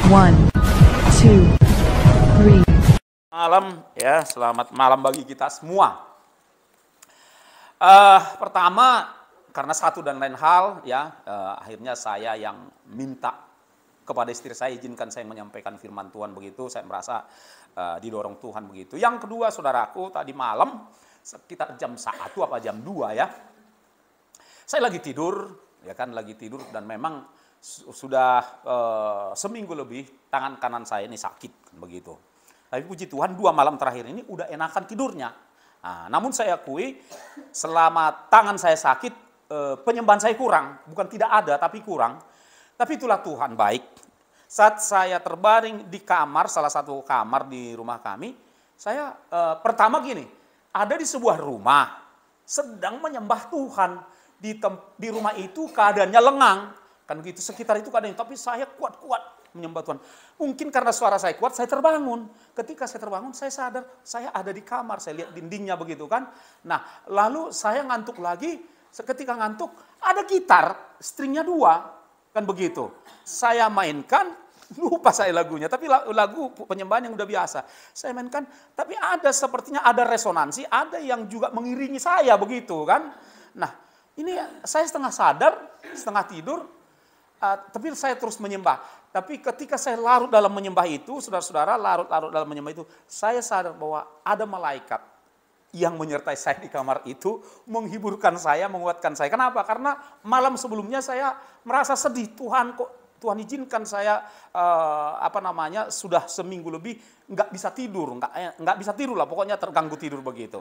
1, 2, 3. Malam ya, selamat malam bagi kita semua. Pertama, karena satu dan lain hal ya, akhirnya saya yang minta kepada istri saya, izinkan saya menyampaikan firman Tuhan begitu. Saya merasa didorong Tuhan begitu. Yang kedua, saudaraku, tadi malam sekitar jam 1 apa jam 2 ya, saya lagi tidur, ya kan, lagi tidur dan memang sudah seminggu lebih tangan kanan saya ini sakit begitu. Tapi puji Tuhan 2 malam terakhir ini udah enakan tidurnya. Nah, namun saya akui selama tangan saya sakit penyembahan saya kurang, bukan tidak ada tapi kurang. Tapi itulah Tuhan baik. Saat saya terbaring di kamar, salah satu kamar di rumah kami, saya pertama gini, ada di sebuah rumah sedang menyembah Tuhan. Di rumah itu keadaannya lengang. Kan begitu, sekitar itu keadaan, tapi saya kuat-kuat menyembah Tuhan. Mungkin karena suara saya kuat, saya terbangun. Ketika saya terbangun, saya sadar saya ada di kamar, saya lihat dindingnya begitu kan. Nah, lalu saya ngantuk lagi, ketika ngantuk ada gitar, stringnya 2, kan begitu. Saya mainkan, lupa saya lagunya, tapi lagu penyembahan yang udah biasa. Saya mainkan, tapi ada sepertinya ada resonansi, ada yang juga mengiringi saya begitu kan. Nah, ini saya setengah sadar, setengah tidur, tapi saya terus menyembah. Tapi ketika saya larut dalam menyembah itu, saudara-saudara, larut dalam menyembah itu, saya sadar bahwa ada malaikat yang menyertai saya di kamar itu, menghiburkan saya, menguatkan saya. Kenapa? Karena malam sebelumnya saya merasa sedih. Tuhan izinkan saya sudah seminggu lebih nggak bisa tidur, nggak bisa tidur lah, pokoknya terganggu tidur begitu.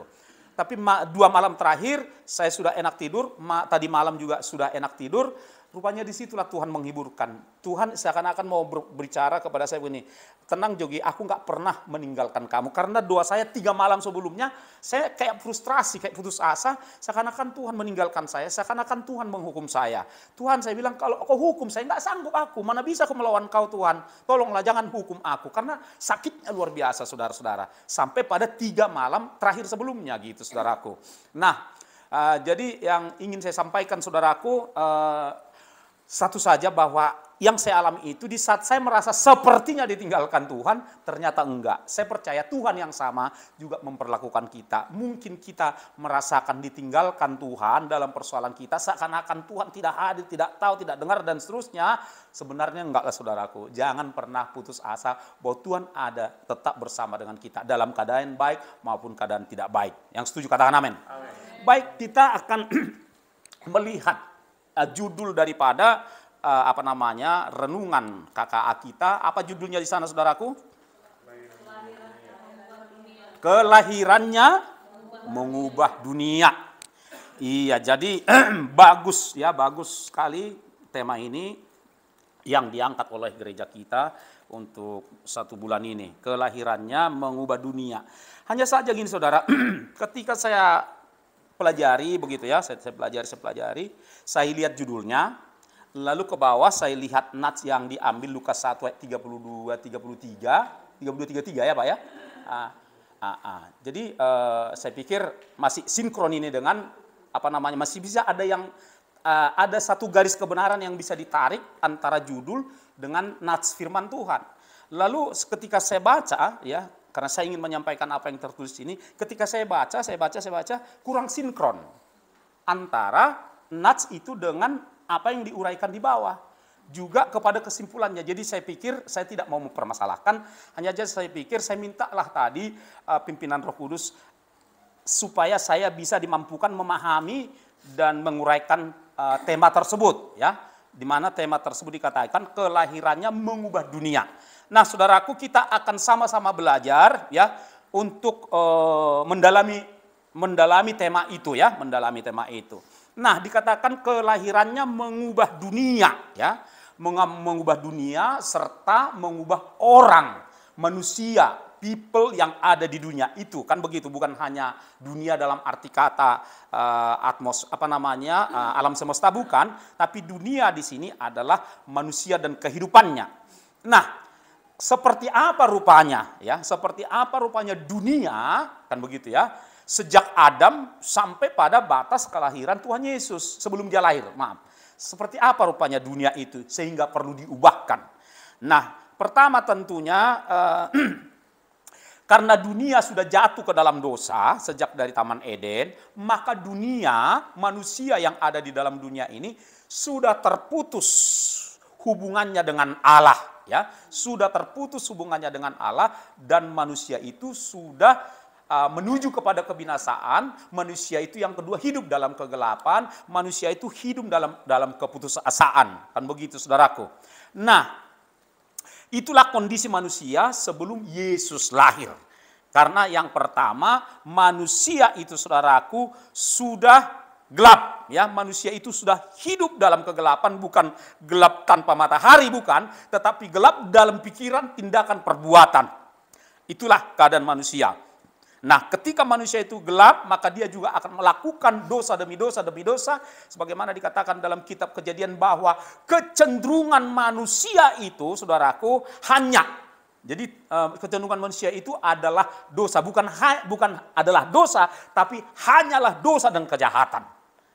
Tapi 2 malam terakhir saya sudah enak tidur, tadi malam juga sudah enak tidur. Rupanya disitulah Tuhan menghiburkan. Tuhan seakan-akan mau berbicara kepada saya begini, tenang Jogi, aku nggak pernah meninggalkan kamu. Karena doa saya 3 malam sebelumnya, saya kayak frustrasi, kayak putus asa, seakan-akan Tuhan meninggalkan saya, seakan-akan Tuhan menghukum saya. Tuhan, saya bilang, kalau kau hukum saya, nggak sanggup aku, mana bisa aku melawan kau Tuhan. Tolonglah jangan hukum aku, karena sakitnya luar biasa saudara-saudara. Sampai pada 3 malam terakhir sebelumnya gitu saudaraku. Nah, jadi yang ingin saya sampaikan saudaraku, satu saja bahwa yang saya alami itu di saat saya merasa sepertinya ditinggalkan Tuhan, ternyata enggak. Saya percaya Tuhan yang sama juga memperlakukan kita. Mungkin kita merasakan ditinggalkan Tuhan dalam persoalan kita, seakan-akan Tuhan tidak hadir, tidak tahu, tidak dengar, dan seterusnya. Sebenarnya enggaklah saudaraku. Jangan pernah putus asa bahwa Tuhan ada, tetap bersama dengan kita dalam keadaan baik maupun keadaan tidak baik. Yang setuju katakan amin. Amin. Baik, kita akan melihat judul daripada renungan KKA kita. Apa judulnya di sana saudaraku? Kelahirannya mengubah dunia. Iya, jadi bagus ya, bagus sekali tema ini yang diangkat oleh gereja kita untuk 1 bulan ini. Kelahirannya mengubah dunia. Hanya saja gini saudara, ketika saya pelajari begitu ya, saya pelajari, saya lihat judulnya, lalu ke bawah saya lihat nats yang diambil Lukas 1 ayat 32, 33 ya Pak ya. Jadi saya pikir masih sinkron ini dengan masih bisa ada satu garis kebenaran yang bisa ditarik antara judul dengan nats firman Tuhan. Lalu ketika saya baca ya, karena saya ingin menyampaikan apa yang tertulis ini, ketika saya baca, kurang sinkron antara nats itu dengan apa yang diuraikan di bawah. Juga kepada kesimpulannya. Jadi saya pikir, saya tidak mau mempermasalahkan, hanya saja saya pikir, saya mintalah tadi pimpinan Roh Kudus supaya saya bisa dimampukan memahami dan menguraikan tema tersebut, ya. Di mana tema tersebut dikatakan kelahirannya mengubah dunia. Nah, saudaraku, kita akan sama-sama belajar ya untuk mendalami tema itu ya, mendalami tema itu. Nah, dikatakan kelahirannya mengubah dunia ya, mengubah dunia serta mengubah orang, manusia, people yang ada di dunia itu, kan begitu, bukan hanya dunia dalam arti kata alam semesta bukan, tapi dunia di sini adalah manusia dan kehidupannya. Nah, seperti apa rupanya ya? Seperti apa rupanya dunia, kan begitu ya? Sejak Adam sampai pada batas kelahiran Tuhan Yesus sebelum dia lahir, maaf. Seperti apa rupanya dunia itu sehingga perlu diubahkan. Nah, pertama tentunya karena dunia sudah jatuh ke dalam dosa sejak dari Taman Eden, maka dunia, manusia yang ada di dalam dunia ini sudah terputus hubungannya dengan Allah, ya. Sudah terputus hubungannya dengan Allah dan manusia itu sudah menuju kepada kebinasaan. Manusia itu yang kedua hidup dalam kegelapan, manusia itu hidup dalam keputusasaan. Kan begitu, saudaraku. Nah, itulah kondisi manusia sebelum Yesus lahir. Karena yang pertama, manusia itu, saudaraku, sudah gelap, ya. Manusia itu sudah hidup dalam kegelapan, bukan gelap tanpa matahari, bukan, tetapi gelap dalam pikiran, tindakan, perbuatan. Itulah keadaan manusia. Nah, ketika manusia itu gelap, maka dia juga akan melakukan dosa demi dosa demi dosa, sebagaimana dikatakan dalam kitab Kejadian bahwa kecenderungan manusia itu, saudaraku, hanya. Jadi kecenderungan manusia itu adalah dosa, bukan adalah dosa, tapi hanyalah dosa dan kejahatan.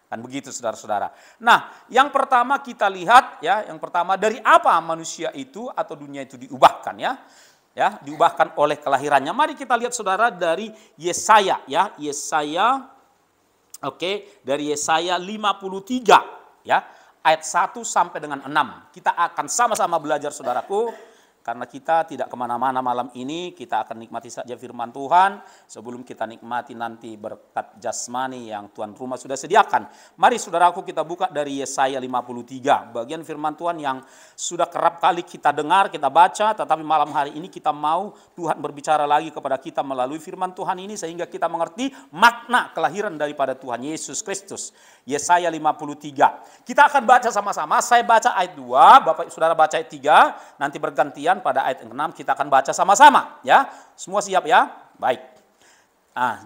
Kan begitu, saudara-saudara. Nah, yang pertama kita lihat, ya, yang pertama dari apa manusia itu atau dunia itu diubahkan, ya. Ya, diubahkan oleh kelahirannya. Mari kita lihat, saudara, dari Yesaya, ya. Yesaya, dari Yesaya 53, ya, ayat 1 sampai dengan 6. Kita akan sama-sama belajar, saudaraku. Karena kita tidak kemana-mana malam ini, kita akan nikmati saja firman Tuhan sebelum kita nikmati nanti berkat jasmani yang tuan rumah sudah sediakan. Mari, saudaraku, kita buka dari Yesaya 53, bagian firman Tuhan yang sudah kerap kali kita dengar, kita baca, tetapi malam hari ini kita mau Tuhan berbicara lagi kepada kita melalui firman Tuhan ini sehingga kita mengerti makna kelahiran daripada Tuhan Yesus Kristus. Yesaya 53. Kita akan baca sama-sama. Saya baca ayat 2, Bapak Saudara baca ayat 3, nanti bergantian pada ayat 6 kita akan baca sama-sama, ya. Semua siap, ya? Baik.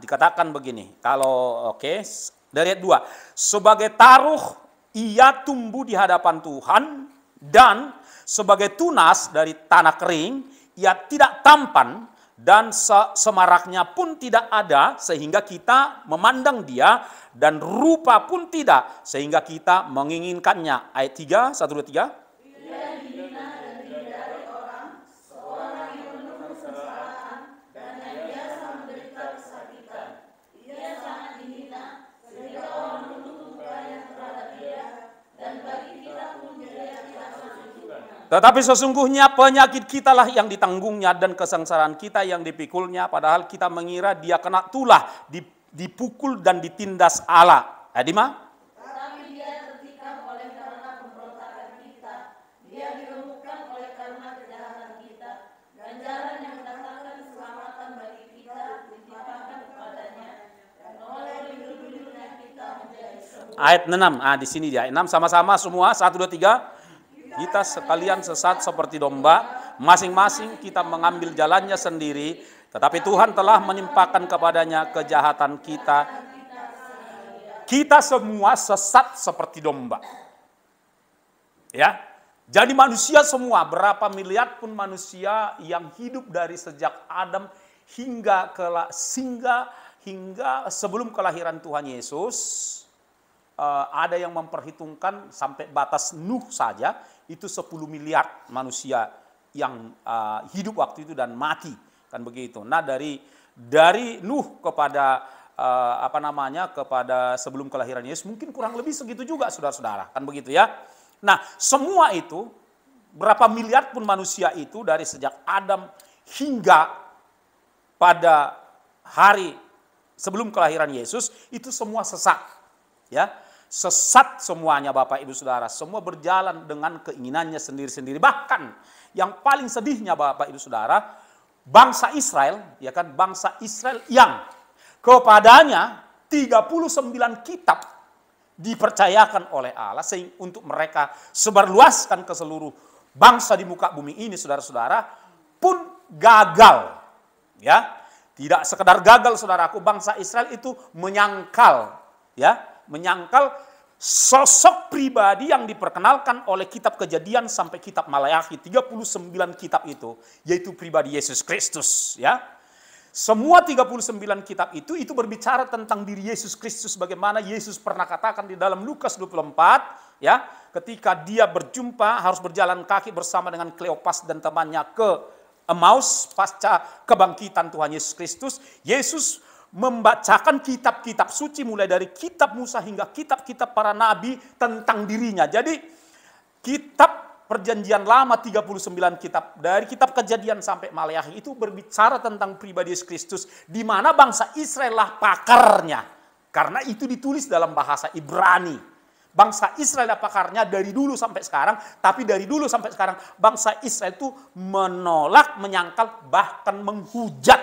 Dikatakan begini. Kalau dari ayat 2. Sebagai taruh ia tumbuh di hadapan Tuhan dan sebagai tunas dari tanah kering ia tidak tampan dan semaraknya pun tidak ada sehingga kita memandang dia dan rupa pun tidak sehingga kita menginginkannya. Ayat 3, 1, 2, 3. Tetapi sesungguhnya penyakit kita lah yang ditanggungnya dan kesengsaraan kita yang dipikulnya, padahal kita mengira dia kena tulah, dipukul dan ditindas Allah. Adima? Tetapi dia tertikam oleh karena pemberontakan kita, dia diremukkan oleh karena kejahatan kita, ganjaran yang mendatangkan keselamatan bagi kita ditimpakan kepadanya, dan oleh liur-liurnya kita menjadi sembuh. Ayat 6, di sini dia. 6 sama-sama semua, 1, 2, 3. Kita sekalian sesat seperti domba, masing-masing kita mengambil jalannya sendiri, tetapi Tuhan telah menimpakan kepadanya kejahatan kita. Kita semua sesat seperti domba. Ya. Jadi manusia semua, berapa miliar pun manusia yang hidup dari sejak Adam hingga sebelum kelahiran Tuhan Yesus, ada yang memperhitungkan sampai batas Nuh saja, itu 10 miliar manusia yang hidup waktu itu dan mati, kan begitu. Nah, dari Nuh kepada kepada sebelum kelahiran Yesus mungkin kurang lebih segitu juga, saudara-saudara, kan begitu, ya. Nah, semua itu berapa miliar pun manusia itu dari sejak Adam hingga pada hari sebelum kelahiran Yesus itu semua sesat, ya. Sesat semuanya, Bapak Ibu Saudara, semua berjalan dengan keinginannya sendiri-sendiri. Bahkan yang paling sedihnya, Bapak Ibu Saudara, bangsa Israel, ya kan, bangsa Israel yang kepadanya 39 kitab dipercayakan oleh Allah untuk mereka sebarluaskan ke seluruh bangsa di muka bumi ini, saudara-saudara, pun gagal, ya. Tidak sekedar gagal, saudaraku, bangsa Israel itu menyangkal, ya, menyangkal sosok pribadi yang diperkenalkan oleh kitab Kejadian sampai kitab Malayaki, 39 kitab itu, yaitu pribadi Yesus Kristus, ya. Semua 39 kitab itu berbicara tentang diri Yesus Kristus, bagaimana Yesus pernah katakan di dalam Lukas 24, ya, ketika dia berjumpa harus berjalan kaki bersama dengan Kleopas dan temannya ke Emmaus pasca kebangkitan Tuhan Yesus Kristus. Yesus membacakan kitab-kitab suci mulai dari kitab Musa hingga kitab-kitab para nabi tentang dirinya. Jadi kitab Perjanjian Lama 39 kitab, dari kitab Kejadian sampai Maleakhi itu berbicara tentang pribadi Yesus Kristus, di mana bangsa Israel lah pakarnya. Karena itu ditulis dalam bahasa Ibrani. Bangsa Israel lah pakarnya dari dulu sampai sekarang, tapi dari dulu sampai sekarang bangsa Israel itu menolak, menyangkal, bahkan menghujat,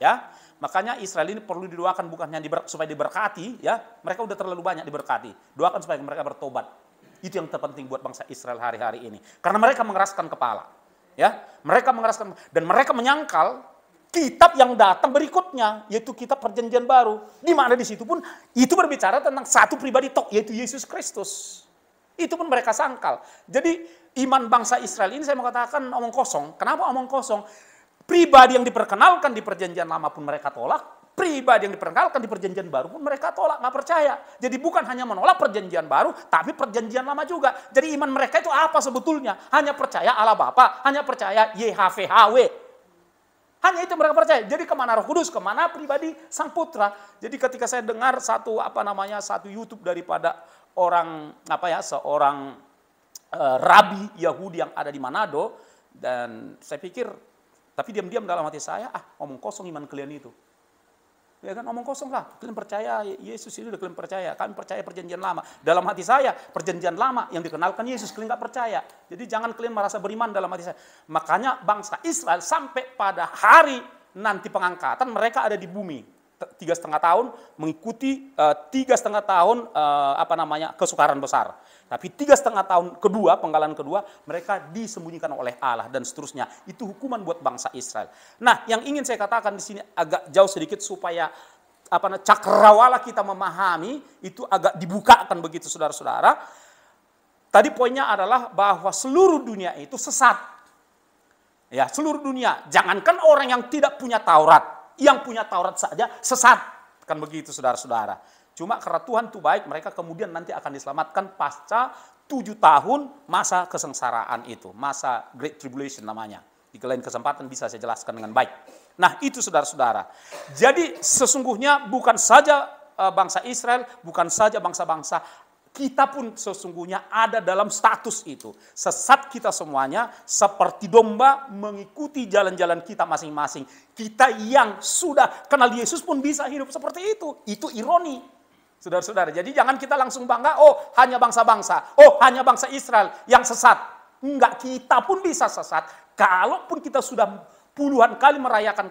ya. Makanya Israel ini perlu didoakan bukan hanya supaya diberkati, ya. Mereka udah terlalu banyak diberkati. Doakan supaya mereka bertobat. Itu yang terpenting buat bangsa Israel hari-hari ini. Karena mereka mengeraskan kepala. Ya, mereka mengeraskan dan mereka menyangkal kitab yang datang berikutnya, yaitu kitab Perjanjian Baru. Di mana di situ pun itu berbicara tentang satu pribadi tok, yaitu Yesus Kristus. Itu pun mereka sangkal. Jadi iman bangsa Israel ini saya mau katakan omong kosong. Kenapa omong kosong? Pribadi yang diperkenalkan di Perjanjian Lama pun mereka tolak. Pribadi yang diperkenalkan di Perjanjian Baru pun mereka tolak, nggak percaya. Jadi bukan hanya menolak Perjanjian Baru, tapi Perjanjian Lama juga. Jadi iman mereka itu apa sebetulnya? Hanya percaya Allah Bapa, hanya percaya YHWH. Hanya itu mereka percaya. Jadi kemana Roh Kudus, kemana pribadi Sang Putra. Jadi ketika saya dengar satu YouTube daripada seorang rabi Yahudi yang ada di Manado, dan saya pikir, tapi diam-diam dalam hati saya, omong kosong iman kalian itu. Ya kan, omong kosong lah. Kalian percaya Yesus itu udah kalian percaya. Kami percaya Perjanjian Lama. Dalam hati saya, Perjanjian Lama yang dikenalkan Yesus, kalian nggak percaya. Jadi jangan kalian merasa beriman dalam hati saya. Makanya bangsa Israel sampai pada hari nanti pengangkatan mereka ada di bumi 3,5 tahun mengikuti 3,5 tahun kesukaran besar. Tapi 3,5 tahun kedua, penggalan kedua, mereka disembunyikan oleh Allah dan seterusnya. Itu hukuman buat bangsa Israel. Nah, yang ingin saya katakan di sini agak jauh sedikit supaya cakrawala kita memahami itu agak dibukakan begitu saudara-saudara. Tadi poinnya adalah bahwa seluruh dunia itu sesat. Ya, seluruh dunia. Jangankan orang yang tidak punya Taurat, yang punya Taurat saja sesat. Kan begitu saudara-saudara. Cuma karena Tuhan itu baik, mereka kemudian nanti akan diselamatkan pasca 7 tahun masa kesengsaraan itu. Masa Great Tribulation namanya. Di lain kesempatan bisa saya jelaskan dengan baik. Nah itu saudara-saudara. Jadi sesungguhnya bukan saja bangsa Israel, bukan saja bangsa-bangsa, kita pun sesungguhnya ada dalam status itu. Sesat kita semuanya seperti domba mengikuti jalan-jalan kita masing-masing. Kita yang sudah kenal Yesus pun bisa hidup seperti itu. Itu ironi. Saudara-saudara, jadi jangan kita langsung bangga, hanya bangsa-bangsa, hanya bangsa Israel yang sesat. Enggak, kita pun bisa sesat. Kalaupun kita sudah puluhan kali merayakan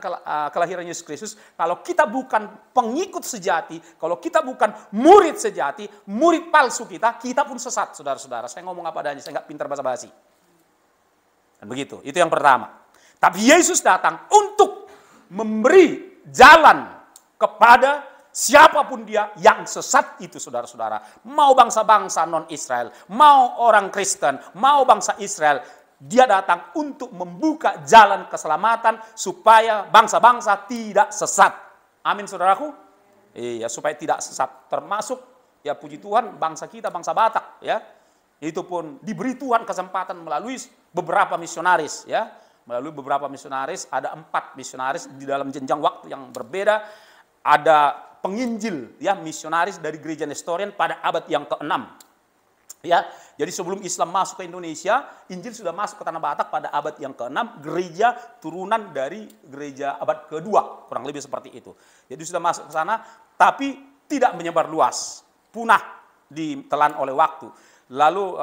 kelahiran Yesus Kristus, kalau kita bukan pengikut sejati, kalau kita bukan murid sejati, murid palsu kita pun sesat, saudara-saudara. Saya ngomong apa adanya, saya nggak pintar basa-basi. Dan begitu, itu yang pertama. Tapi Yesus datang untuk memberi jalan kepada siapapun dia yang sesat itu saudara-saudara. Mau bangsa-bangsa non-Israel, mau orang Kristen, mau bangsa Israel. Dia datang untuk membuka jalan keselamatan supaya bangsa-bangsa tidak sesat. Amin saudaraku. Iya, supaya tidak sesat. Termasuk ya puji Tuhan bangsa kita, bangsa Batak ya. Itu pun diberi Tuhan kesempatan melalui beberapa misionaris ya. Melalui beberapa misionaris, ada 4 misionaris di dalam jenjang waktu yang berbeda. Ada penginjil ya, misionaris dari gereja Nestorian pada abad yang ke-6. Ya, jadi sebelum Islam masuk ke Indonesia, Injil sudah masuk ke tanah Batak pada abad yang ke-6, gereja turunan dari gereja abad ke-2, kurang lebih seperti itu. Jadi sudah masuk ke sana, tapi tidak menyebar luas, punah ditelan oleh waktu. Lalu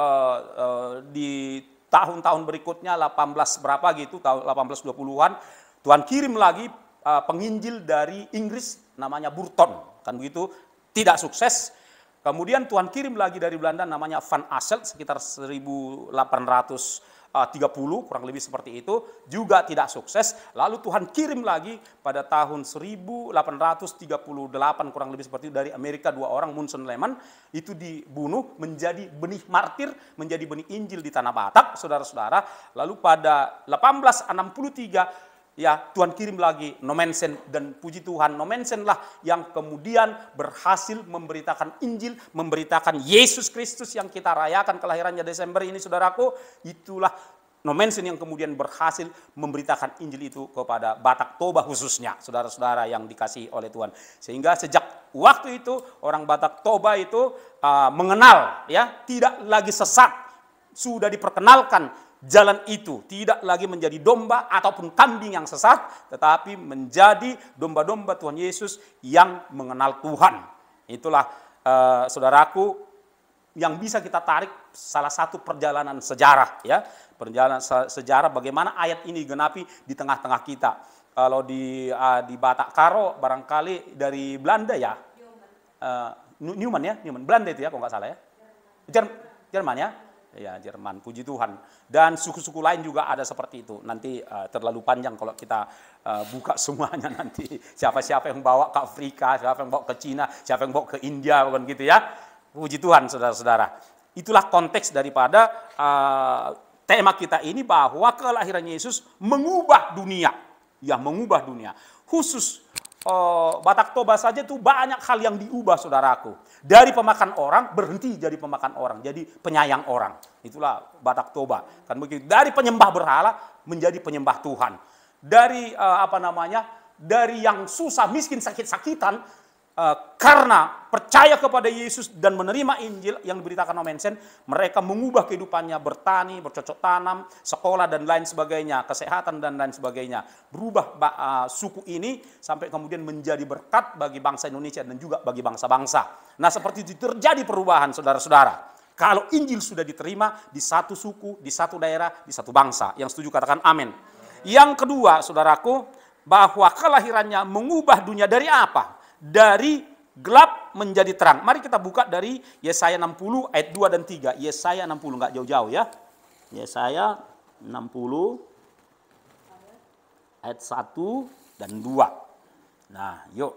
di tahun-tahun berikutnya 18 berapa gitu, tahun 1820-an, Tuhan kirim lagi penginjil dari Inggris namanya Burton, kan begitu, tidak sukses. Kemudian Tuhan kirim lagi dari Belanda namanya Van Asselt sekitar 1830 kurang lebih seperti itu, juga tidak sukses. Lalu Tuhan kirim lagi pada tahun 1838 kurang lebih seperti itu dari Amerika 2 orang, Munson Lehman, itu dibunuh menjadi benih martir, menjadi benih Injil di tanah Batak, saudara-saudara. Lalu pada 1863 ya Tuhan kirim lagi Nomensen, dan puji Tuhan Nomensen lah yang kemudian berhasil memberitakan Injil, memberitakan Yesus Kristus yang kita rayakan kelahirannya Desember ini, saudaraku. Itulah Nomensen yang kemudian berhasil memberitakan Injil itu kepada Batak Toba khususnya, saudara-saudara yang dikasihi oleh Tuhan. Sehingga sejak waktu itu orang Batak Toba itu mengenal, ya, tidak lagi sesat, sudah diperkenalkan jalan itu tidak lagi menjadi domba ataupun kambing yang sesat, tetapi menjadi domba-domba Tuhan Yesus yang mengenal Tuhan. Itulah saudaraku yang bisa kita tarik salah satu perjalanan sejarah, ya, perjalanan sejarah bagaimana ayat ini digenapi di tengah-tengah kita. Kalau di Batak Karo barangkali dari Belanda, ya, Newman, ya, Newman Belanda itu, ya, kalau nggak salah, ya, Jerman, ya. Ya, Jerman, puji Tuhan. Dan suku-suku lain juga ada seperti itu. Nanti terlalu panjang kalau kita buka semuanya nanti. Siapa-siapa yang bawa ke Afrika, siapa yang bawa ke Cina, siapa yang bawa ke India, bukan gitu, ya. Puji Tuhan, saudara-saudara. Itulah konteks daripada tema kita ini, bahwa kelahiran Yesus mengubah dunia. Ya, mengubah dunia. Khusus Batak Toba saja itu banyak hal yang diubah, saudaraku. Dari pemakan orang berhenti jadi pemakan orang, jadi penyayang orang. Itulah Batak Toba, kan begitu. Dari penyembah berhala menjadi penyembah Tuhan. Dari dari yang susah, miskin, sakit-sakitan, karena percaya kepada Yesus dan menerima Injil yang diberitakan Nomensen, mereka mengubah kehidupannya, bertani, bercocok tanam, sekolah dan lain sebagainya, kesehatan dan lain sebagainya. Berubah suku ini sampai kemudian menjadi berkat bagi bangsa Indonesia dan juga bagi bangsa-bangsa. Nah, seperti itu terjadi perubahan, saudara-saudara. Kalau Injil sudah diterima di satu suku, di satu daerah, di satu bangsa. Yang setuju katakan amin. Yang kedua, saudaraku, bahwa kelahirannya mengubah dunia dari apa? Dari gelap menjadi terang. Mari kita buka dari Yesaya 60 ayat 2 dan 3. Yesaya 60, enggak jauh-jauh, ya. Yesaya 60 ayat 1 dan 2. Nah, yuk.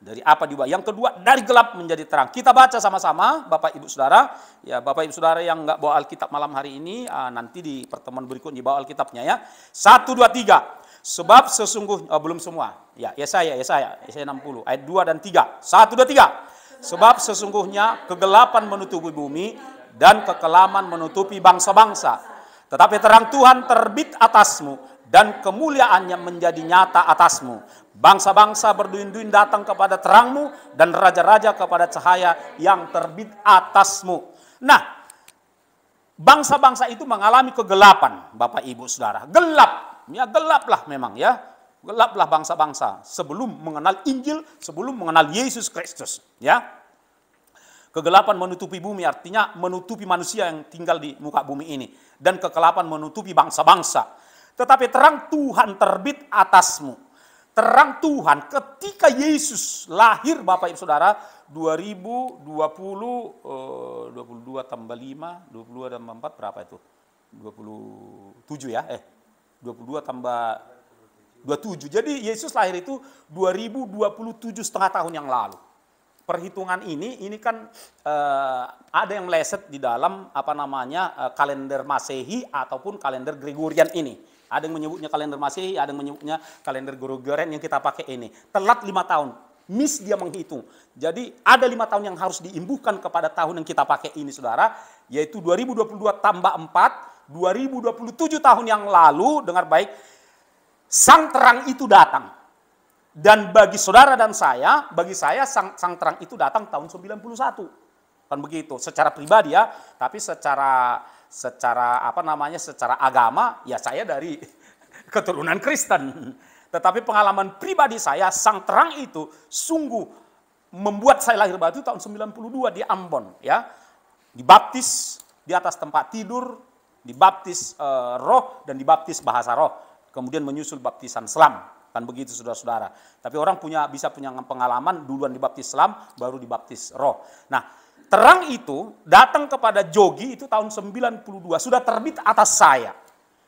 Dari apa diubah? Yang kedua, dari gelap menjadi terang. Kita baca sama-sama, Bapak Ibu Saudara. Ya, Bapak Ibu Saudara yang enggak bawa Alkitab malam hari ini, nanti di pertemuan berikutnya bawa Alkitabnya, ya. 1, 2, 3. Sebab sesungguhnya, belum semua. Ya, Yesaya 60 ayat 2 dan 3. 1, 2, 3. Sebab sesungguhnya kegelapan menutupi bumi dan kekelaman menutupi bangsa-bangsa. Tetapi terang Tuhan terbit atasmu dan kemuliaannya menjadi nyata atasmu. Bangsa-bangsa berduyun-duyun datang kepada terangmu dan raja-raja kepada cahaya yang terbit atasmu. Nah, bangsa-bangsa itu mengalami kegelapan, Bapak Ibu Saudara. Gelap. Ya, gelaplah memang, ya. Gelaplah bangsa-bangsa sebelum mengenal Injil, sebelum mengenal Yesus Kristus, ya. Kegelapan menutupi bumi artinya menutupi manusia yang tinggal di muka bumi ini, dan kegelapan menutupi bangsa-bangsa. Tetapi terang Tuhan terbit atasmu. Terang Tuhan ketika Yesus lahir, Bapak Ibu Saudara, 22 tambah 5, 22 tambah 4 berapa itu? 27, ya. 22 tambah 27. Jadi Yesus lahir itu 2027 setengah tahun yang lalu. Perhitungan ini kan ada yang meleset di dalam kalender Masehi ataupun kalender Gregorian ini. Ada yang menyebutnya kalender Masehi, ada yang menyebutnya kalender Gregorian yang kita pakai ini. Telat 5 tahun. Miss dia menghitung. Jadi ada 5 tahun yang harus diimbuhkan kepada tahun yang kita pakai ini, saudara. Yaitu 2022 tambah 4. 2027 tahun yang lalu, dengar baik, sang terang itu datang. Dan bagi saudara dan saya, bagi saya sang terang itu datang tahun 91. Kan begitu, secara pribadi, ya, tapi secara agama, ya saya dari keturunan Kristen. Tetapi pengalaman pribadi saya, sang terang itu sungguh membuat saya lahir baru tahun 92 di Ambon, ya. Dibaptis di atas tempat tidur, dibaptis roh dan dibaptis bahasa roh, kemudian menyusul baptisan Islam, kan begitu, saudara-saudara. Tapi orang bisa punya pengalaman duluan dibaptis Islam, baru dibaptis roh. Nah, terang itu datang kepada Jogi itu tahun 92, sudah terbit atas saya,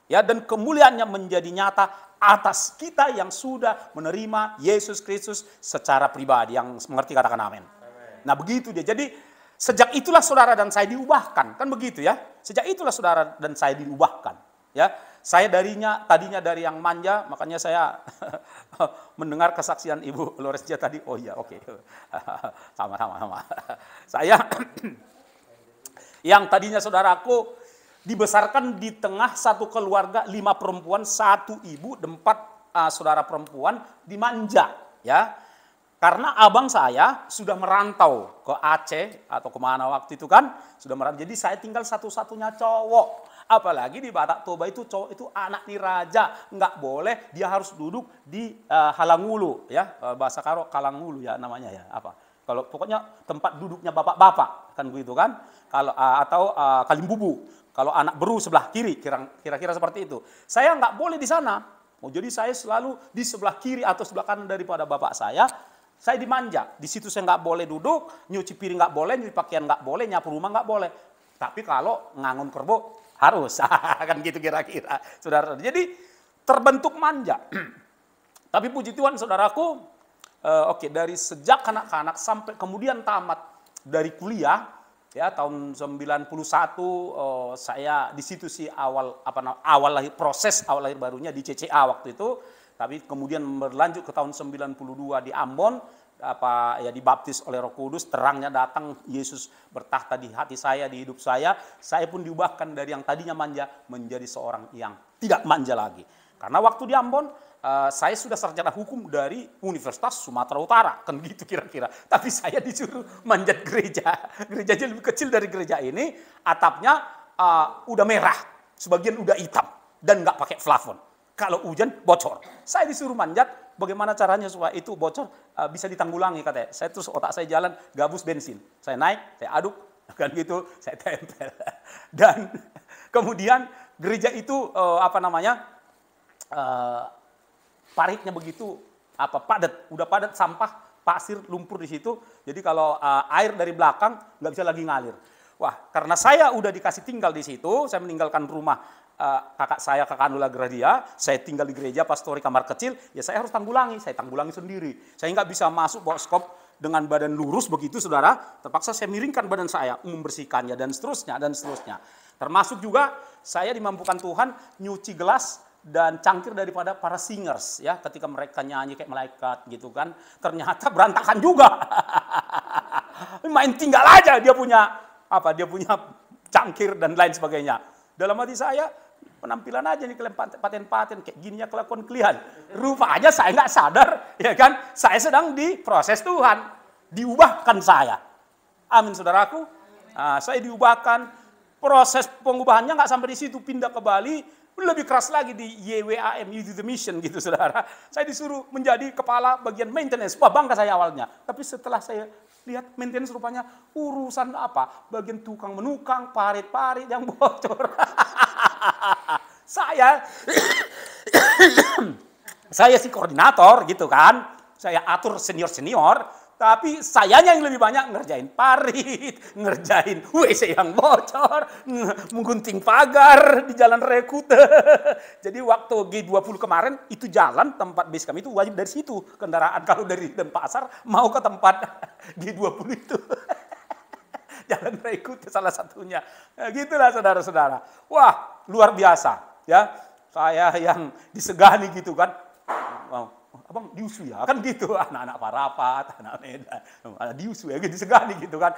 ya, dan kemuliaannya menjadi nyata atas kita yang sudah menerima Yesus Kristus secara pribadi, yang mengerti katakan amin. Nah, begitu dia. Jadi sejak itulah saudara dan saya diubahkan, kan begitu, ya. Sejak itulah saudara dan saya diubahkan, ya. Saya tadinya dari yang manja, makanya saya mendengar kesaksian Ibu Loresja tadi. Oh iya, oke. Sama. Saya yang tadinya saudaraku dibesarkan di tengah satu keluarga 5 perempuan, 1 ibu, 4 saudara perempuan, dimanja, ya. Karena abang saya sudah merantau ke Aceh atau kemana waktu itu kan, sudah merantau. Jadi saya tinggal satu-satunya cowok. Apalagi di Batak Toba itu cowok itu anak niraja, nggak boleh, dia harus duduk di halangulu, ya, bahasa Karo kalangulu ya namanya ya, apa? Kalau pokoknya tempat duduknya bapak-bapak kan begitu kan, kalau atau kalimbubu. Kalau anak beru sebelah kiri, kira-kira seperti itu. Saya nggak boleh di sana. Oh, jadi saya selalu di sebelah kiri atau sebelah kanan daripada bapak saya. Saya dimanja, di situ saya nggak boleh duduk, nyuci piring nggak boleh, nyuci pakaian nggak boleh, nyapu rumah nggak boleh. Tapi kalau ngangon kerbo harus, kan gitu kira-kira, saudara. Jadi terbentuk manja. Tapi puji Tuhan, saudaraku, oke, dari sejak kanak-kanak sampai kemudian tamat dari kuliah, ya tahun 91, saya di situ sih awal lahir, proses awal lahir barunya di CCA waktu itu. Tapi kemudian berlanjut ke tahun 92 di Ambon, dibaptis oleh Roh Kudus, terangnya datang, Yesus bertahta di hati saya, di hidup saya pun diubahkan dari yang tadinya manja menjadi seorang yang tidak manja lagi. Karena waktu di Ambon, saya sudah sarjana hukum dari Universitas Sumatera Utara, kan gitu kira-kira. Tapi saya disuruh manjat gereja lebih kecil dari gereja ini, atapnya udah merah, sebagian udah hitam, dan nggak pakai plafon. Kalau hujan bocor, saya disuruh manjat. Bagaimana caranya supaya itu bocor bisa ditanggulangi katanya. Saya terus otak saya jalan gabus bensin. Saya naik, saya aduk, kan gitu, saya tempel. Dan kemudian gereja itu paritnya begitu padat, udah padat sampah, pasir, lumpur di situ. Jadi kalau air dari belakang nggak bisa lagi ngalir. Wah, karena saya udah dikasih tinggal di situ, saya meninggalkan rumah kakak Anula Gradia, saya tinggal di gereja pastori kamar kecil, ya saya harus tanggulangi sendiri. Saya nggak bisa masuk bawa skop dengan badan lurus begitu, saudara. Terpaksa saya miringkan badan saya, membersihkannya dan seterusnya. Termasuk juga saya dimampukan Tuhan nyuci gelas dan cangkir daripada para singers, ya, ketika mereka nyanyi kayak malaikat gitu kan, ternyata berantakan juga. Main tinggal aja dia punya cangkir dan lain sebagainya. Dalam hati saya, penampilan aja nih kalian paten-paten kayak gini ya kelakuan kalian. Rupanya saya nggak sadar, ya kan? Saya sedang diproses Tuhan, diubahkan saya. Amin, saudaraku. Nah, saya diubahkan. Proses pengubahannya nggak sampai di situ, pindah ke Bali, lebih keras lagi di YWAM, Youth the Mission gitu, saudara. Saya disuruh menjadi kepala bagian maintenance. Wah, bangga saya awalnya. Tapi setelah saya lihat maintenance rupanya urusan bagian tukang menukang, parit-parit yang bocor. Saya si koordinator gitu kan. Saya atur senior-senior, tapi sayanya yang lebih banyak ngerjain parit, ngerjain WC yang bocor, menggunting pagar di Jalan Rekute. Jadi waktu G20 kemarin itu jalan tempat base kami itu wajib dari situ kendaraan kalau dari Denpasar mau ke tempat G20 itu. Jalan Rekute salah satunya. Nah, gitulah saudara-saudara. Wah, luar biasa ya. Saya yang disegani gitu kan. Abang diusu ya, kan gitu, anak-anak Parapat, anak Medan, anak diusu ya, disegani gitu kan,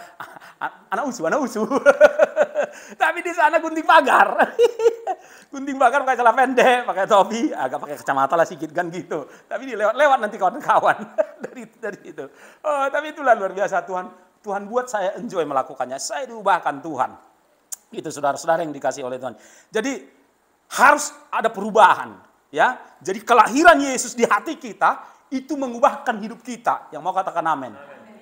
anak usu. Tapi di sana gunting pagar pakai celana pendek, pakai topi, agak pakai kacamata lah sedikit kan gitu. Tapi lewat nanti kawan-kawan dari itu. Oh, tapi itulah luar biasa Tuhan buat saya enjoy melakukannya, saya diubahkan Tuhan. Itu saudara-saudara yang dikasih oleh Tuhan. Jadi harus ada perubahan. Ya, jadi kelahiran Yesus di hati kita itu mengubahkan hidup kita. Yang mau katakan amin.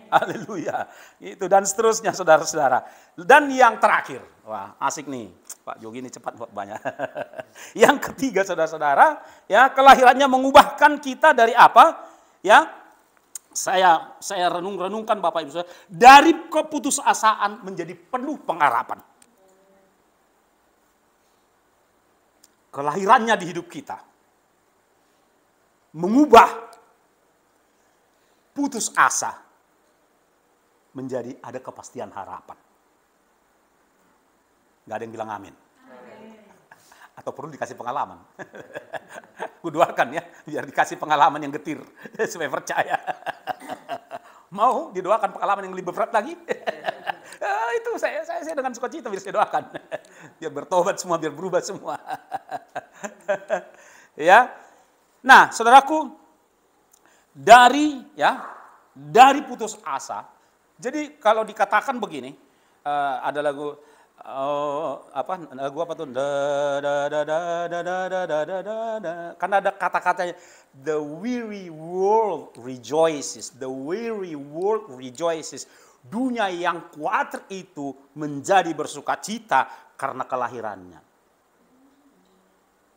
Haleluya. Itu dan seterusnya saudara-saudara. Dan yang terakhir, wah asik nih, Pak Jogi ini cepat buat banyak. Yang ketiga saudara-saudara, ya kelahirannya mengubahkan kita dari apa? Ya, saya renungkan Bapak Ibu saudara, dari keputusasaan menjadi penuh pengharapan. Kelahirannya di hidup kita mengubah putus asa menjadi ada kepastian harapan. Gak ada yang bilang amin. Atau perlu dikasih pengalaman. Kudoakan ya, biar dikasih pengalaman yang getir, supaya percaya. Mau didoakan pengalaman yang lebih berat lagi? Itu saya dengan sukacita bisa doakan. Biar bertobat semua, biar berubah semua. Ya. Nah, saudaraku, dari putus asa. Jadi kalau dikatakan begini, ada lagu lagu apa tuh? Karena ada kata-katanya, the weary world rejoices, the weary world rejoices. Dunia yang kuatir itu menjadi bersukacita karena kelahirannya.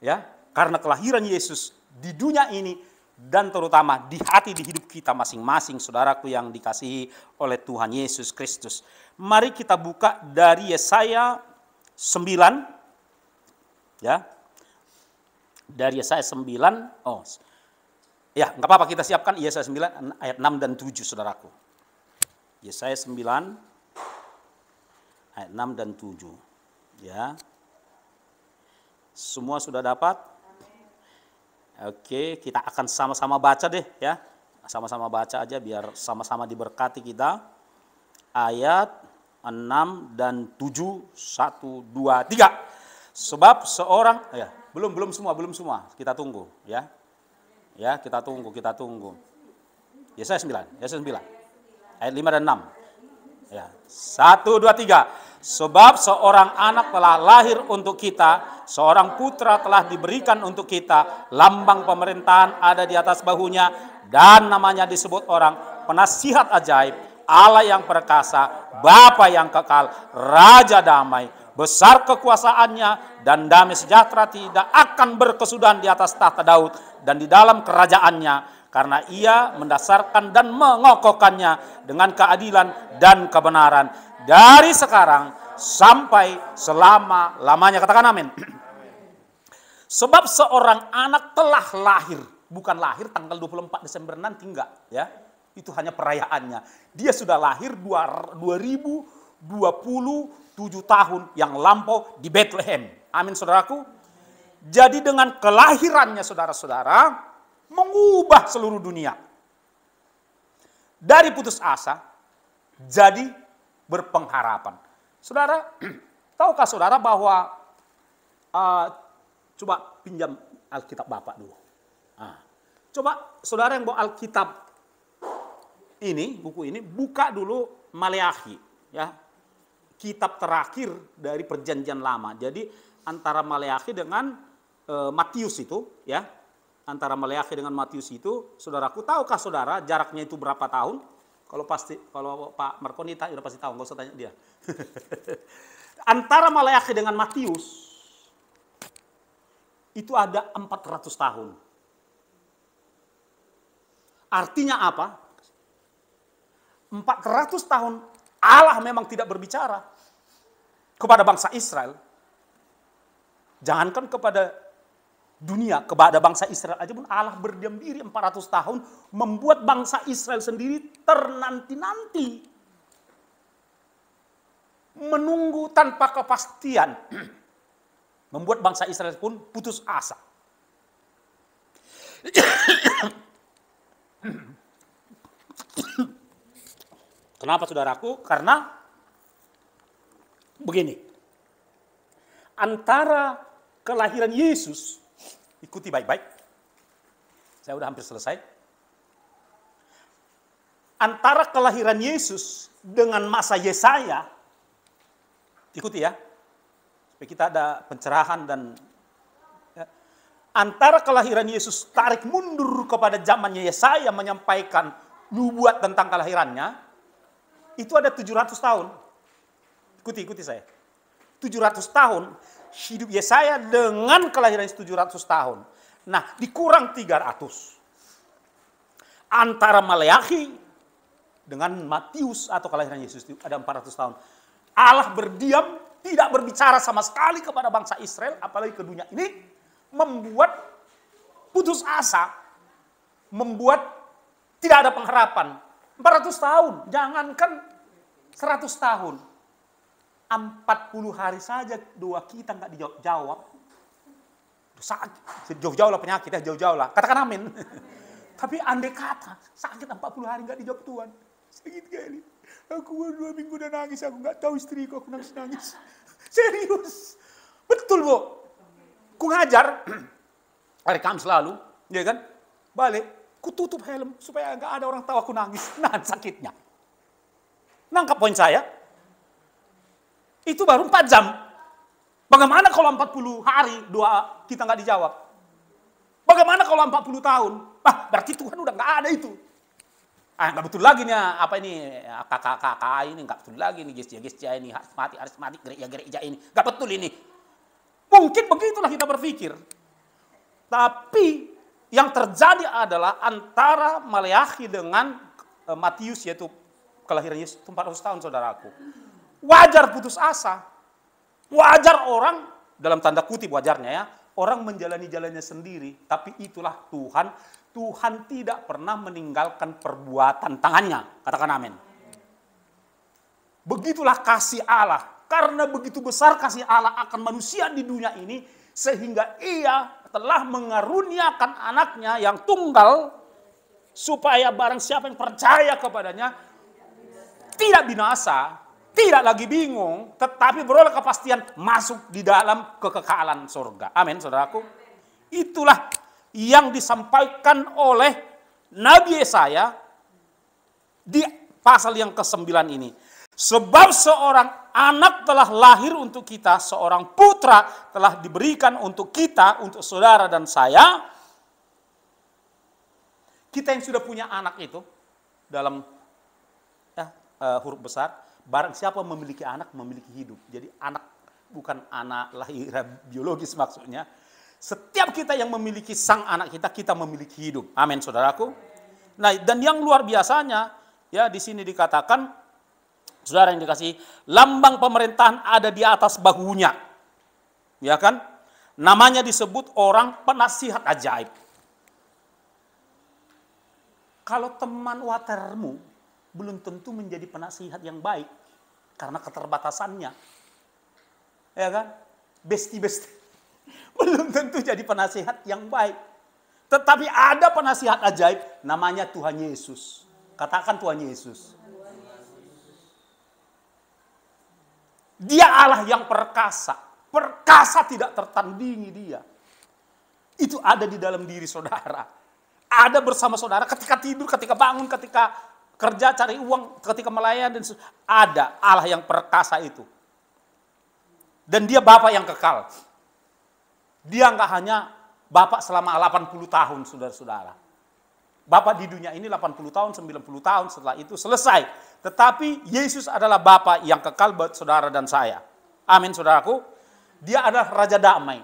Ya, karena kelahiran Yesus di dunia ini dan terutama di hati, di hidup kita masing-masing, saudaraku yang dikasihi oleh Tuhan Yesus Kristus. Mari kita buka dari Yesaya 9. Ya. Dari Yesaya 9. Oh. Ya, enggak apa-apa, kita siapkan Yesaya 9 ayat 6 dan 7, saudaraku. Yesaya 9 ayat 6 dan 7. Ya. Semua sudah dapat? Oke, kita akan sama-sama baca deh ya. Sama-sama baca aja biar sama-sama diberkati kita. Ayat 6 dan 7, 1, 2, 3. Sebab seorang, ya, belum semua. Kita tunggu ya. Ya, kita tunggu. Yesaya 9. Ayat 5 dan 6. Ya. 1, 2, 3. Sebab seorang anak telah lahir untuk kita, seorang putra telah diberikan untuk kita, lambang pemerintahan ada di atas bahunya, dan namanya disebut orang penasihat ajaib, Allah yang perkasa, Bapa yang kekal, Raja damai. Besar kekuasaannya dan damai sejahtera tidak akan berkesudahan di atas tahta Daud dan di dalam kerajaannya, karena ia mendasarkan dan mengokohkannya dengan keadilan dan kebenaran dari sekarang sampai selama-lamanya. Katakan amin. Sebab seorang anak telah lahir, bukan lahir tanggal 24 Desember nanti, enggak ya. Itu hanya perayaannya. Dia sudah lahir 2027 tahun yang lampau di Bethlehem. Amin, saudaraku. Jadi dengan kelahirannya, saudara-saudara, mengubah seluruh dunia. Dari putus asa jadi berpengharapan. Saudara, tahukah saudara bahwa coba pinjam Alkitab Bapak dulu. Coba saudara yang bawa Alkitab ini, buku ini, buka dulu Maleakhi, ya. Kitab terakhir dari Perjanjian Lama. Jadi antara Maleakhi dengan Matius itu, ya. Antara Maleakhi dengan Matius itu, saudaraku, tahukah saudara jaraknya itu berapa tahun? Kalau Pak Markoni udah pasti tahu, nggak usah tanya dia. Antara Maleakhi dengan Matius itu ada 400 tahun. Artinya apa? 400 tahun Allah memang tidak berbicara kepada bangsa Israel. Jangankan kepada dunia, kepada bangsa Israel aja pun Allah berdiam diri 400 tahun, membuat bangsa Israel sendiri ternanti-nanti, menunggu tanpa kepastian, membuat bangsa Israel pun putus asa. Kenapa, saudaraku? Karena begini, antara kelahiran Yesus, ikuti baik-baik, saya udah hampir selesai. Antara kelahiran Yesus dengan masa Yesaya, ikuti ya, supaya kita ada pencerahan dan ya. Antara kelahiran Yesus tarik mundur kepada zamannya Yesaya menyampaikan nubuat tentang kelahirannya, itu ada 700 tahun. Ikuti saya. 700 tahun hidup Yesaya dengan kelahiran 700 tahun. Nah, dikurang 300. Antara Maleakhi dengan Matius atau kelahiran Yesus itu ada 400 tahun. Allah berdiam, tidak berbicara sama sekali kepada bangsa Israel, apalagi ke dunia ini, membuat putus asa, membuat tidak ada pengharapan. 400 tahun, jangankan 100 tahun. 40 hari saja doa kita nggak dijawab. Sakit, jauh-jauh lah penyakit ya, jauh-jauh lah. Katakan amin. Tapi andai kata sakit 40 hari nggak dijawab Tuhan. Sakit kali. Aku 2 minggu udah nangis, aku nggak tahu istriku, aku nangis-nangis. Serius. Betul, Bu. Ku ngajar hari Kamis lalu, ya kan? Balik, ku tutup helm supaya nggak ada orang tahu aku nangis. Nahan sakitnya. Nangkap poin saya? Itu baru 4 jam. Bagaimana kalau 40 hari doa kita nggak dijawab? Bagaimana kalau 40 tahun? Berarti Tuhan udah nggak ada itu. Nggak betul lagi nih, apa ini, kakak-kakak ini, nggak betul lagi nih, gereja ini, harus mati, gereja ini. Nggak betul ini. Mungkin begitulah kita berpikir. Tapi yang terjadi adalah antara Maleakhi dengan Matius, yaitu kelahiran Yesus 400 tahun, saudaraku. Wajar putus asa. Wajar orang, dalam tanda kutip wajarnya ya, orang menjalani jalannya sendiri. Tapi itulah Tuhan. Tuhan tidak pernah meninggalkan perbuatan tangannya. Katakan amin. Begitulah kasih Allah. Karena begitu besar kasih Allah akan manusia di dunia ini, sehingga ia telah mengaruniakan anaknya yang tunggal, supaya barang siapa yang percaya kepadanya, tidak binasa, tidak lagi bingung, tetapi beroleh kepastian masuk di dalam kekekalan surga. Amin, saudaraku. Itulah yang disampaikan oleh Nabi Yesaya di pasal yang ke-9 ini. Sebab seorang anak telah lahir untuk kita, seorang putra telah diberikan untuk kita, untuk saudara dan saya. Kita yang sudah punya anak itu, dalam huruf besar, barang siapa memiliki anak, memiliki hidup. Jadi anak bukan anak lahiran biologis maksudnya. Setiap kita yang memiliki sang anak kita, kita memiliki hidup. Amin, saudaraku. Nah, dan yang luar biasanya, ya di sini dikatakan, saudara yang dikasih, lambang pemerintahan ada di atas bahunya. Ya kan? Namanya disebut orang penasihat ajaib. Kalau teman watermu belum tentu menjadi penasihat yang baik karena keterbatasannya. Ya kan? Besti-besti belum tentu jadi penasihat yang baik. Tetapi ada penasihat ajaib namanya Tuhan Yesus. Katakan Tuhan Yesus. Dia Allah yang perkasa. Perkasa tidak tertandingi dia. Itu ada di dalam diri saudara. Ada bersama saudara ketika tidur, ketika bangun, ketika kerja, cari uang, ketika melayani. Ada Allah yang perkasa itu. Dan dia Bapa yang kekal. Dia nggak hanya Bapak selama 80 tahun, saudara-saudara. Bapak di dunia ini 80 tahun, 90 tahun, setelah itu selesai. Tetapi Yesus adalah Bapa yang kekal buat saudara dan saya. Amin, saudaraku. Dia adalah Raja Damai.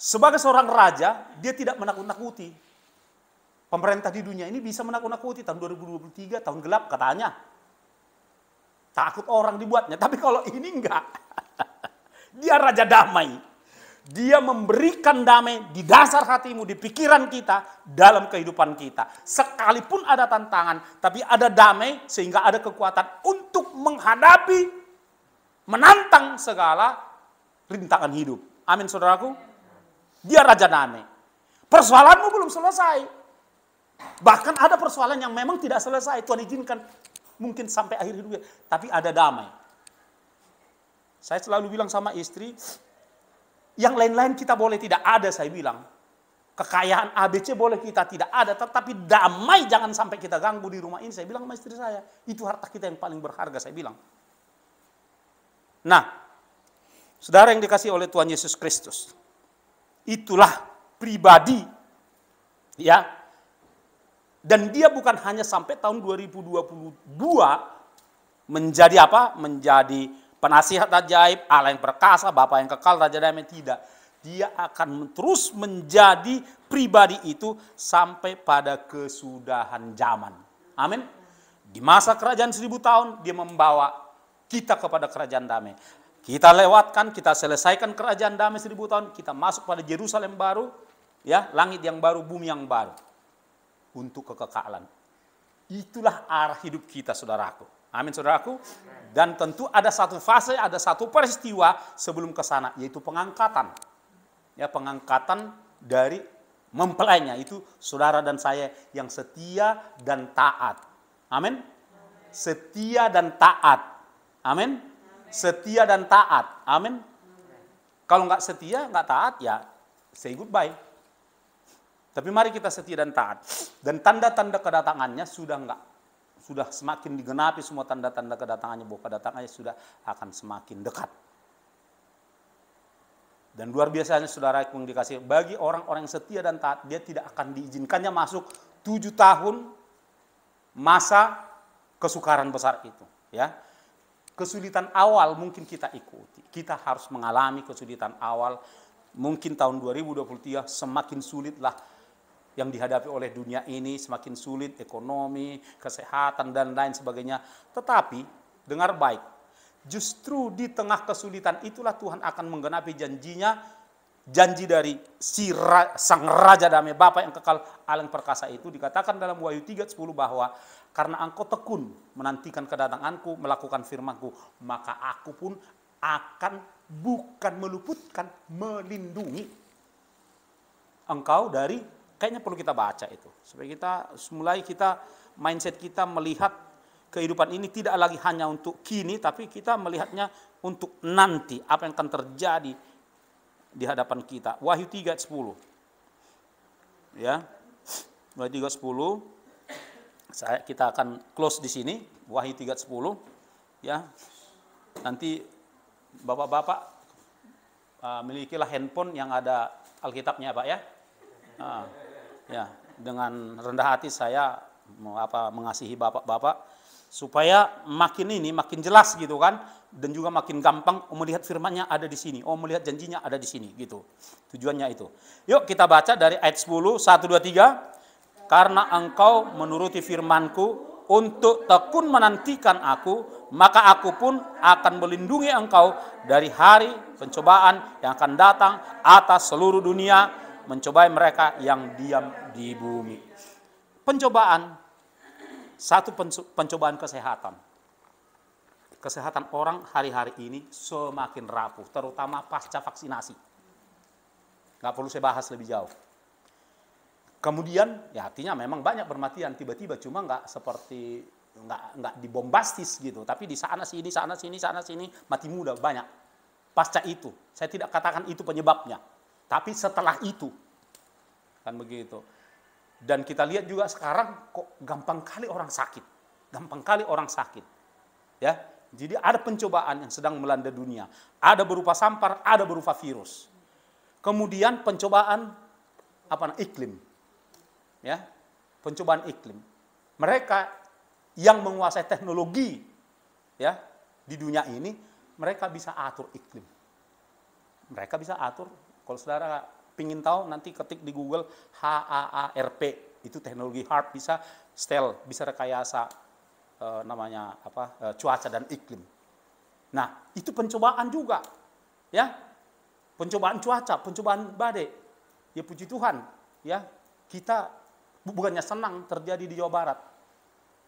Sebagai seorang raja, dia tidak menakut-nakuti. Pemerintah di dunia ini bisa menakut-nakuti. Tahun 2023, tahun gelap katanya. Takut orang dibuatnya. Tapi kalau ini enggak. Dia Raja Damai. Dia memberikan damai di dasar hatimu, di pikiran kita, dalam kehidupan kita. Sekalipun ada tantangan, tapi ada damai sehingga ada kekuatan untuk menghadapi, menantang segala rintangan hidup. Amin, saudaraku. Dia Raja Damai. Persoalanmu belum selesai. Bahkan ada persoalan yang memang tidak selesai. Tuhan izinkan mungkin sampai akhir hidupnya. Tapi ada damai. Saya selalu bilang sama istri, yang lain-lain kita boleh tidak ada, saya bilang. Kekayaan ABC boleh kita tidak ada, tetapi damai jangan sampai kita ganggu di rumah ini. Saya bilang sama istri saya, itu harta kita yang paling berharga, saya bilang. Nah, saudara yang dikasih oleh Tuhan Yesus Kristus, itulah pribadi, ya. Dan dia bukan hanya sampai tahun 2022 menjadi apa? Menjadi penasihat ajaib, Allah yang perkasa, Bapa yang kekal, Raja Damai. Tidak. Dia akan terus menjadi pribadi itu sampai pada kesudahan zaman. Amin. Di masa kerajaan 1000 tahun, dia membawa kita kepada kerajaan damai. Kita lewatkan, kita selesaikan kerajaan damai 1000 tahun, kita masuk pada Yerusalem baru, ya, langit yang baru, bumi yang baru. Untuk kekekalan. Itulah arah hidup kita, saudaraku. Amin, saudaraku. Dan tentu ada satu fase, ada satu peristiwa sebelum ke sana, yaitu pengangkatan. Ya, pengangkatan dari mempelainya itu saudara dan saya yang setia dan taat. Amin. Setia dan taat. Amin. Setia dan taat. Amin. Kalau nggak setia, nggak taat, ya say goodbye. Tapi mari kita setia dan taat. Dan tanda-tanda kedatangannya sudah semakin digenapi semua tanda-tanda kedatangannya, bahwa kedatangannya sudah akan semakin dekat. Dan luar biasanya saudara yang dikasih, bagi orang-orang yang setia dan taat, dia tidak akan diizinkannya masuk 7 tahun masa kesukaran besar itu. Ya, kesulitan awal mungkin kita ikuti, kita harus mengalami kesulitan awal. Mungkin tahun 2023 semakin sulitlah yang dihadapi oleh dunia ini, semakin sulit ekonomi, kesehatan, dan lain sebagainya. Tetapi, dengar baik, justru di tengah kesulitan itulah Tuhan akan menggenapi janjinya, janji dari sang Raja Damai, Bapa yang kekal, Allah yang perkasa itu. Dikatakan dalam Wahyu 3:10 bahwa karena engkau tekun menantikan kedatanganku, melakukan firmanku, maka aku pun akan bukan meluputkan, melindungi engkau dari, kayaknya perlu kita baca itu, supaya kita mindset kita melihat kehidupan ini tidak lagi hanya untuk kini, tapi kita melihatnya untuk nanti, apa yang akan terjadi di hadapan kita. Wahyu 3:10. Ya. Wahyu 3:10. Kita akan close di sini, Wahyu 3:10. Ya. Nanti Bapak-bapak milikilah handphone yang ada Alkitabnya, Pak ya. Ya, dengan rendah hati saya mengasihi bapak-bapak supaya makin jelas gitu kan, dan juga makin gampang melihat firman-Nya ada di sini, melihat janjinya ada di sini gitu. Tujuannya itu. Yuk kita baca dari ayat 10, 1 2 3. Karena engkau menuruti firman-Ku untuk tekun menantikan aku, maka aku pun akan melindungi engkau dari hari pencobaan yang akan datang atas seluruh dunia, mencobai mereka yang diam di bumi. Pencobaan, satu pencobaan kesehatan. Kesehatan orang hari-hari ini semakin rapuh, terutama pasca vaksinasi. Nggak perlu saya bahas lebih jauh. Kemudian, ya artinya memang banyak bermatian tiba-tiba, cuma nggak seperti nggak dibombastis gitu, tapi di sana sini mati muda banyak. Pasca itu, saya tidak katakan itu penyebabnya, tapi setelah itu kan begitu. Dan kita lihat juga sekarang kok gampang kali orang sakit, ya. Jadi ada pencobaan yang sedang melanda dunia, ada berupa sampar, ada berupa virus. Kemudian pencobaan iklim. Ya, pencobaan iklim. Mereka yang menguasai teknologi ya di dunia ini, mereka bisa atur iklim. Mereka bisa atur. Kalau saudara pingin tahu, nanti ketik di Google HAARP, itu teknologi HAARP, bisa STEL, bisa rekayasa cuaca dan iklim. Nah, itu pencobaan juga. Ya. Pencobaan cuaca, pencobaan badai. Ya puji Tuhan, ya. Kita bukannya senang terjadi di Jawa Barat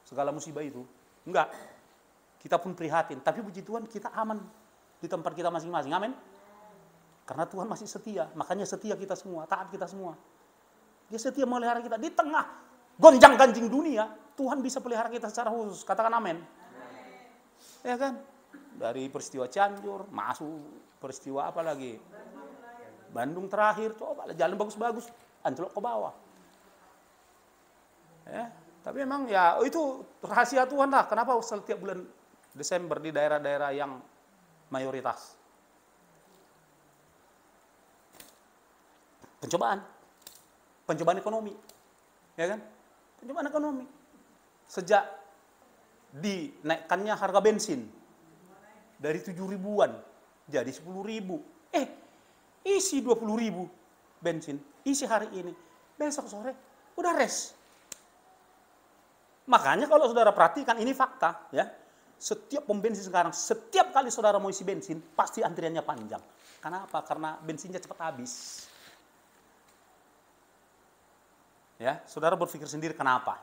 segala musibah itu, enggak. Kita pun prihatin, tapi puji Tuhan kita aman di tempat kita masing-masing. Amin. Karena Tuhan masih setia, makanya setia kita semua, taat kita semua. Dia setia melihara kita di tengah gonjang-ganjing dunia. Tuhan bisa pelihara kita secara khusus. Katakan amin. Ya kan? Dari peristiwa Cianjur, masuk peristiwa apa lagi? Bandung terakhir, coba jalan bagus-bagus, anjlok ke bawah. Ya, tapi memang ya itu rahasia Tuhan lah. Kenapa setiap bulan Desember di daerah-daerah yang mayoritas pencobaan ekonomi, ya kan? Pencobaan ekonomi. Sejak dinaikkannya harga bensin dari 7 ribuan jadi 10 ribu. Isi 20 ribu bensin, isi hari ini, besok sore udah res. Makanya kalau saudara perhatikan, ini fakta ya. Setiap pom bensin sekarang, setiap kali saudara mau isi bensin, pasti antriannya panjang. Kenapa? Karena bensinnya cepat habis. Ya, saudara berpikir sendiri kenapa?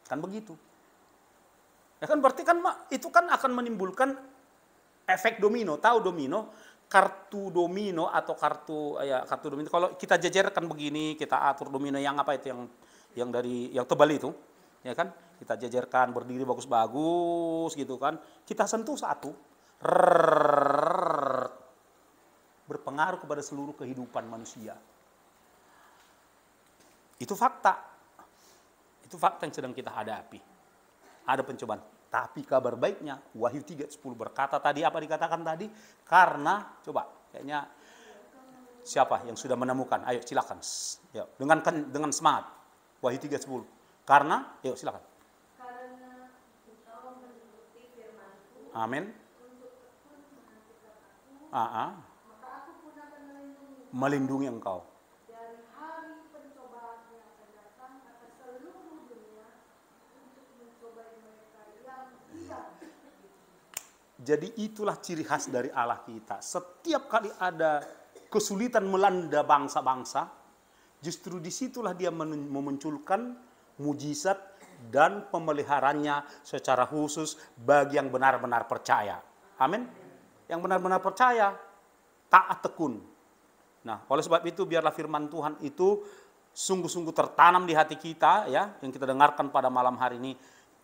Kan begitu. Ya kan berarti kan itu kan akan menimbulkan efek domino. Tahu domino? kartu domino atau kartu domino. Kalau kita jajarkan begini, kita atur domino yang apa itu yang tebal itu, ya kan? Kita jajarkan berdiri bagus-bagus gitu kan. Kita sentuh satu, berpengaruh kepada seluruh kehidupan manusia. Itu fakta. Itu fakta yang sedang kita hadapi. Ada pencobaan. Tapi kabar baiknya, Wahyu 3:10 berkata tadi, apa dikatakan tadi? Karena, coba, kayaknya siapa yang sudah menemukan? Ayo silakan. Ya, dengan semangat. Wahyu 3:10. Karena, ayo silakan. Karena engkau menuruti firman-Ku, Amin. untuk tekun menantikan Aku, maka Aku pun akan Melindungi engkau. dari hari pencobaan yang akan datang atas seluruh dunia untuk mencobai mereka yang diam. Jadi itulah ciri khas dari Allah kita. Setiap kali ada kesulitan melanda bangsa-bangsa, justru disitulah dia memunculkan mujizat dan pemeliharannya secara khusus bagi yang benar-benar percaya. Amin. Yang benar-benar percaya, taat tekun. Nah, oleh sebab itu biarlah firman Tuhan itu sungguh-sungguh tertanam di hati kita, ya, yang kita dengarkan pada malam hari ini.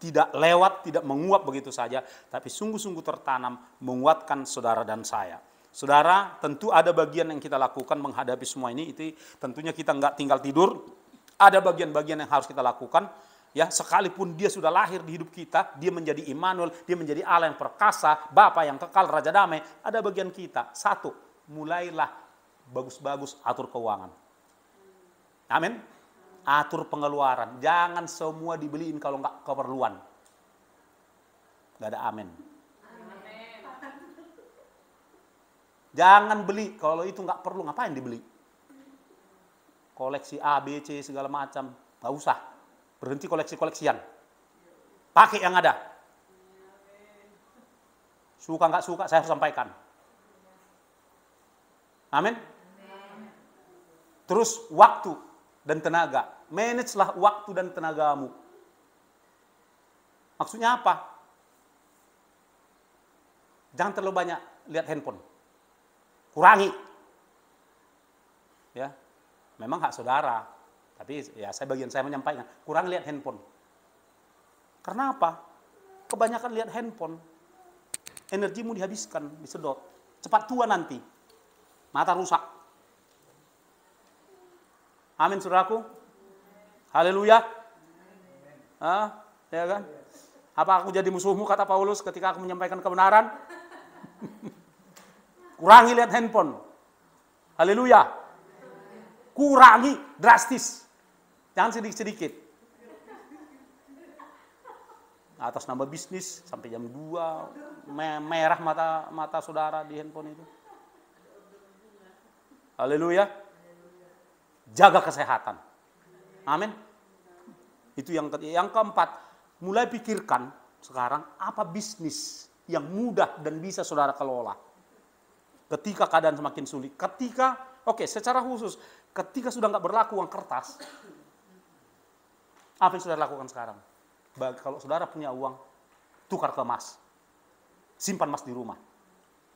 Tidak lewat, tidak menguap begitu saja, tapi sungguh-sungguh tertanam menguatkan saudara dan saya. Saudara, tentu ada bagian yang kita lakukan menghadapi semua ini. Itu tentunya kita nggak tinggal tidur. Ada bagian-bagian yang harus kita lakukan. Ya, sekalipun dia sudah lahir di hidup kita, dia menjadi Immanuel, dia menjadi Allah yang perkasa, Bapa yang kekal, Raja damai. Ada bagian kita. Satu, mulailah bagus-bagus atur keuangan. Amin. Atur pengeluaran. Jangan semua dibeliin kalau nggak keperluan. Nggak ada amin. Jangan beli kalau itu nggak perlu. Ngapain dibeli? Koleksi A, B, C segala macam. Nggak usah. Berhenti koleksi-koleksian. Pakai yang ada. Suka nggak suka saya harus sampaikan. Amin. Terus waktu dan tenaga. Managelah waktu dan tenagamu. Maksudnya apa? Jangan terlalu banyak lihat handphone. Kurangi. Ya. Memang hak saudara. Tapi ya bagian saya menyampaikan. Kurangi lihat handphone. Karena apa? Kebanyakan lihat handphone. Energimu dihabiskan, disedot. Cepat tua nanti. Mata rusak. Amin, saudaraku. Haleluya. Ya kan? Apa aku jadi musuhmu, kata Paulus ketika aku menyampaikan kebenaran? Kurangi lihat handphone. Haleluya. Kurangi drastis. Jangan sedikit-sedikit. Atas nama bisnis sampai jam 2 merah mata saudara di handphone itu. Haleluya. Jaga kesehatan. Amin. Itu yang keempat. Mulai pikirkan sekarang apa bisnis yang mudah dan bisa saudara kelola. Ketika keadaan semakin sulit. Secara khusus. Ketika sudah nggak berlaku uang kertas. Apa yang saudara lakukan sekarang? Kalau saudara punya uang, tukar ke emas. Simpan emas di rumah.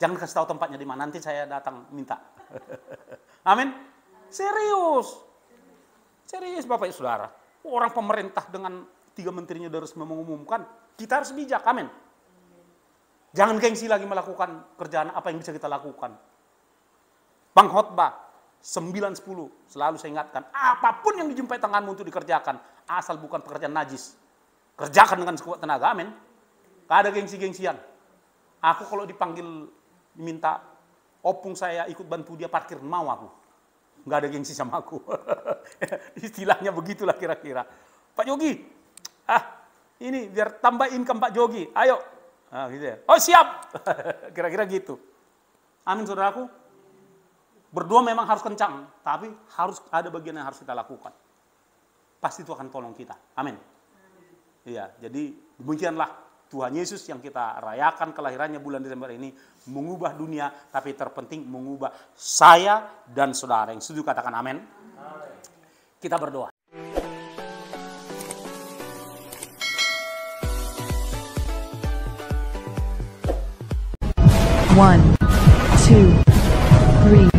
Jangan kasih tahu tempatnya di mana. Nanti saya datang minta. Amin. Serius Bapak Ibu Saudara. Orang pemerintah dengan 3 menterinya harus mengumumkan, kita harus bijak, amin. Jangan gengsi lagi melakukan kerjaan apa yang bisa kita lakukan. Pengkhotbah 9-10 selalu saya ingatkan, apapun yang dijumpai tanganmu untuk dikerjakan, asal bukan pekerjaan najis. Kerjakan dengan sekuat tenaga, amin. Gak ada gengsi-gengsian. Aku kalau dipanggil diminta opung saya ikut bantu dia parkir, mau aku. Nggak ada gengsi sama aku. Istilahnya begitulah kira-kira. Pak Jogi, ini biar tambah income Pak Jogi, ayo. Gitu ya. Oh siap, kira-kira gitu. Amin saudaraku. Berdoa memang harus kencang, tapi harus ada bagian yang harus kita lakukan. Pasti itu akan tolong kita. Amin. Iya, jadi demikianlah Tuhan Yesus yang kita rayakan kelahirannya bulan Desember ini mengubah dunia, tapi terpenting mengubah saya dan saudara. Yang setuju katakan amin. Kita berdoa. 1, 2 3,